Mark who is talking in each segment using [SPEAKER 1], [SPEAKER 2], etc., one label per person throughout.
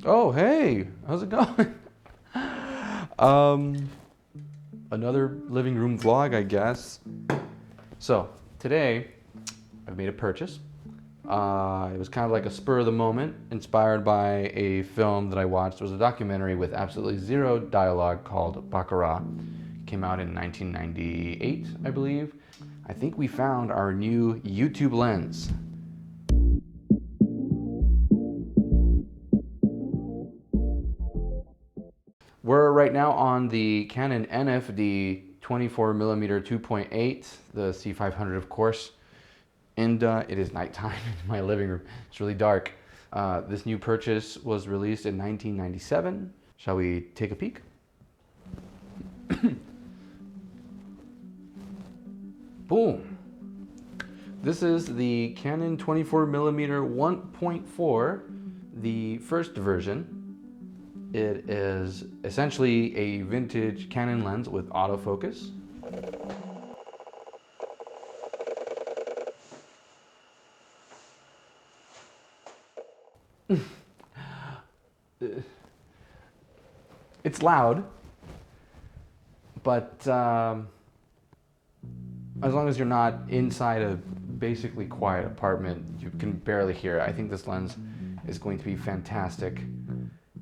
[SPEAKER 1] Oh, hey, how's it going? Another living room vlog, I guess. So, today, I've made a purchase. It was kind of like a spur of the moment, inspired by a film that I watched. It was a documentary with absolutely zero dialogue called Baccarat. It came out in 1998, I believe. I think we found our new YouTube lens. We're right now on the Canon EF 24mm 2.8, the C500 of course, and it is nighttime in my living room. It's really dark. This new purchase was released in 1997. Shall we take a peek? Boom! This is the Canon 24mm 1.4, the first version. It is essentially a vintage Canon lens with autofocus. It's loud, but as long as you're not inside a basically quiet apartment, you can barely hear it. I think this lens is going to be fantastic,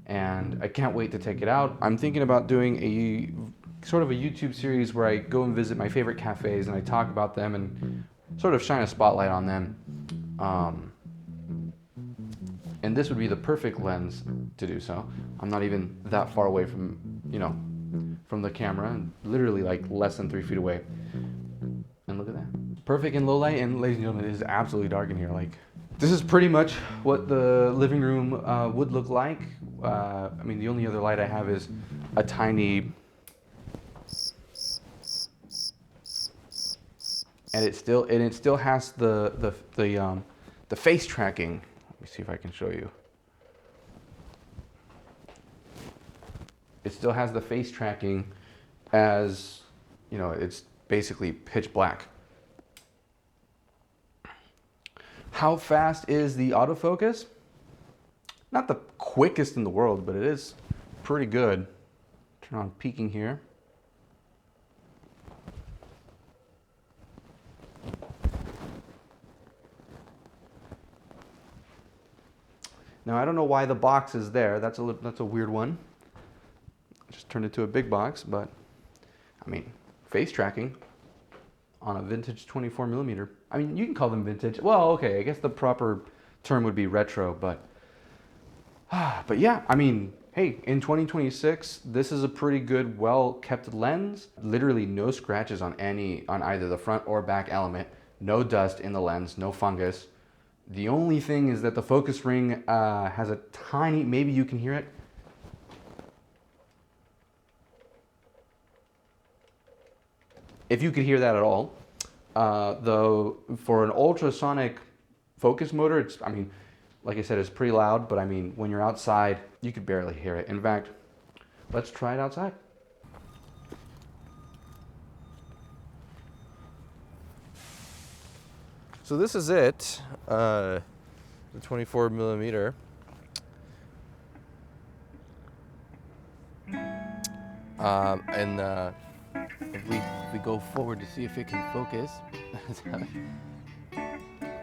[SPEAKER 1] and I can't wait to take it out. I'm thinking about doing a sort of a YouTube series where I go and visit my favorite cafes and I talk about them and sort of shine a spotlight on them. And this would be the perfect lens to do so. I'm not even that far away from, from the camera, and literally like less than 3 feet away. And look at that. Perfect in low light, and ladies and gentlemen, it is absolutely dark in here. Like, this is pretty much what the living room would look like. I mean, the only other light I have is a tiny, and it still has the face tracking. Let me see if I can show you. It still has the face tracking as, it's basically pitch black. How fast is the autofocus? Not the quickest in the world, but it is pretty good. Turn on peaking here. Now, I don't know why the box is there. That's a weird one. Just turned it to a big box, but I mean, face tracking on a vintage 24mm. I mean, you can call them vintage. Well, okay, I guess the proper term would be retro, but yeah, I mean, hey, in 2026, this is a pretty good, well-kept lens. Literally no scratches on either the front or back element. No dust in the lens, no fungus. The only thing is that the focus ring has a tiny, maybe you can hear it. If you could hear that at all. Though for an ultrasonic focus motor, I mean, like I said, it's pretty loud, but I mean, when you're outside, you could barely hear it. In fact, let's try it outside. So this is it, the 24mm. If we go forward to see if it can focus,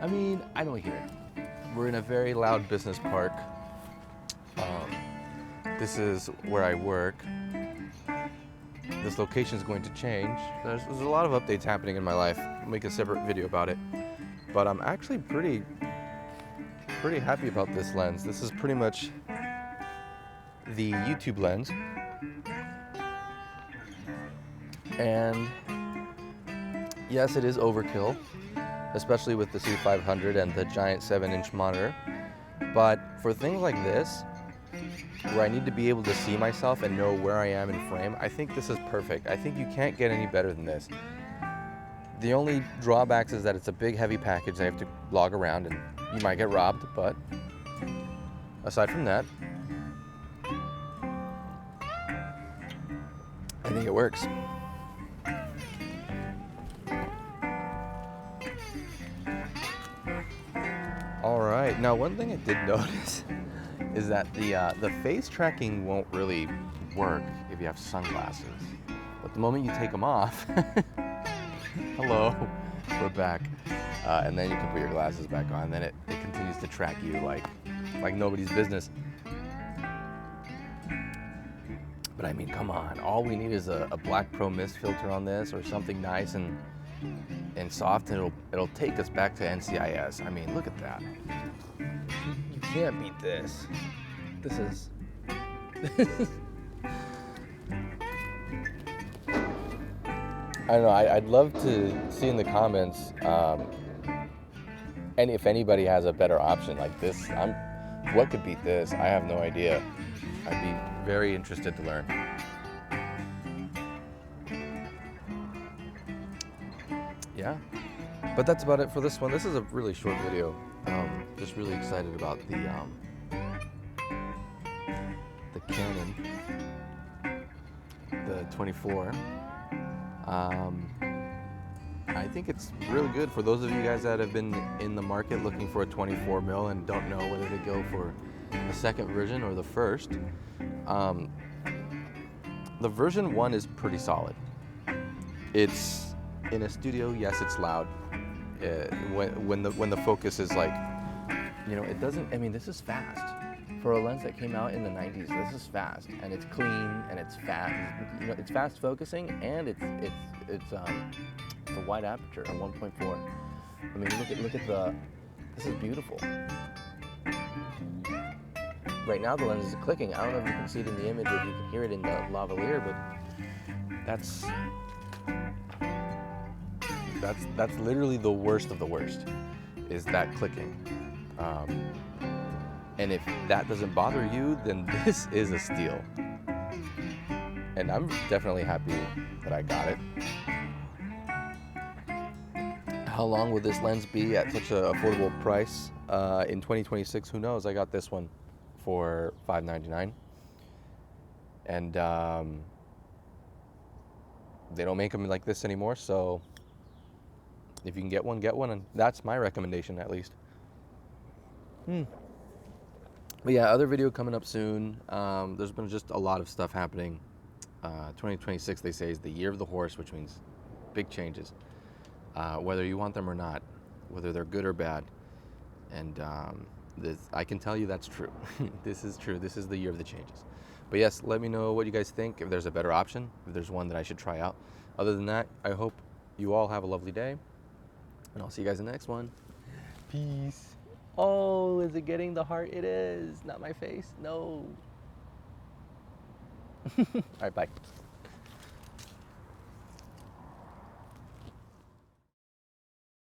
[SPEAKER 1] I mean, I don't hear it. We're in a very loud business park. This is where I work. This location is going to change. There's a lot of updates happening in my life. I'll make a separate video about it. But I'm actually pretty happy about this lens. This is pretty much the YouTube lens. And yes, it is overkill, especially with the C500 and the giant 7-inch monitor. But for things like this, where I need to be able to see myself and know where I am in frame, I think this is perfect. I think you can't get any better than this. The only drawbacks is that it's a big, heavy package I have to lug around, and you might get robbed, but aside from that, I think it works. All right, now one thing I did notice
[SPEAKER 2] is that the face tracking won't really work if you have sunglasses. But the moment you take them off, hello, we're back. And then you can put your glasses back on. Then it continues to track you like nobody's business. But I mean, come on. All we need is a black pro mist filter on this, or something nice and soft, and it'll take us back to NCIS. I mean, look at that. You can't beat this. This is. I don't know. I'd love to see in the comments, and if anybody has a better option like this. What could beat this? I have no idea. I'd be very interested to learn. Yeah, but that's about it for this one. This is a really short video. Just really excited about the Canon, the 24. I think it's really good for those of you guys that have been in the market looking for a 24 mil and don't know whether to go for the second version or the first. The version 1 is pretty solid. It's in a studio, yes, it's loud. When the focus is like, you know, it doesn't. I mean, this is fast for a lens that came out in the 90s. This is fast, and it's clean, and it's fast. You know, it's fast focusing, and it's a wide aperture, a 1.4. I mean, look at the. This is beautiful. Right now the lens is clicking. I don't know if you can see it in the image or if you can hear it in the lavalier, but that's literally the worst of the worst, is that clicking. And if that doesn't bother you, then this is a steal. And I'm definitely happy that I got it. How long will this lens be at such an affordable price? In 2026, who knows? I got this one for $5.99, and they don't make them like this anymore, so if you can get one, and that's my recommendation, at least. But yeah, other video coming up soon. There's been just a lot of stuff happening. 2026, they say, is the year of the horse, which means big changes, whether you want them or not, whether they're good or bad. And I can tell you that's true. This is true. This is the year of the changes. But yes, let me know what you guys think, if there's a better option, if there's one that I should try out. Other than that, I hope you all have a lovely day, and I'll see you guys in the next one. Peace. Oh, is it getting the heart? It is. Not my face. No. All right, bye.